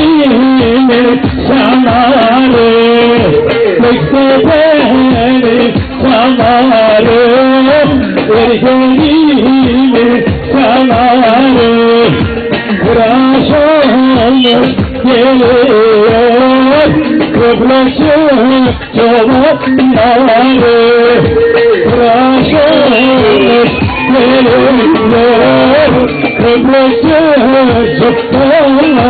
gelini sanarım, bekle beni sanarım, gelini sanarım. Tıraş olmuş geliyor, kıblesi cevapları. Tıraş olmuş geliyor, kıblesi cevapları.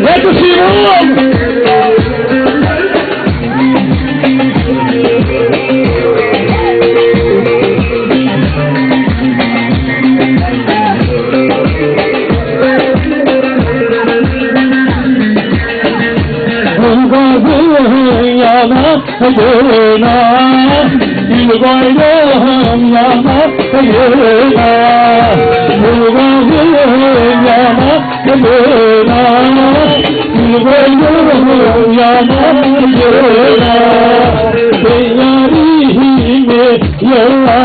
Ne düşünüyorsun? Yana yana, gül bayram yana yana, gül bayram yana yana, gül bayram yana yana. Ben yarimi yana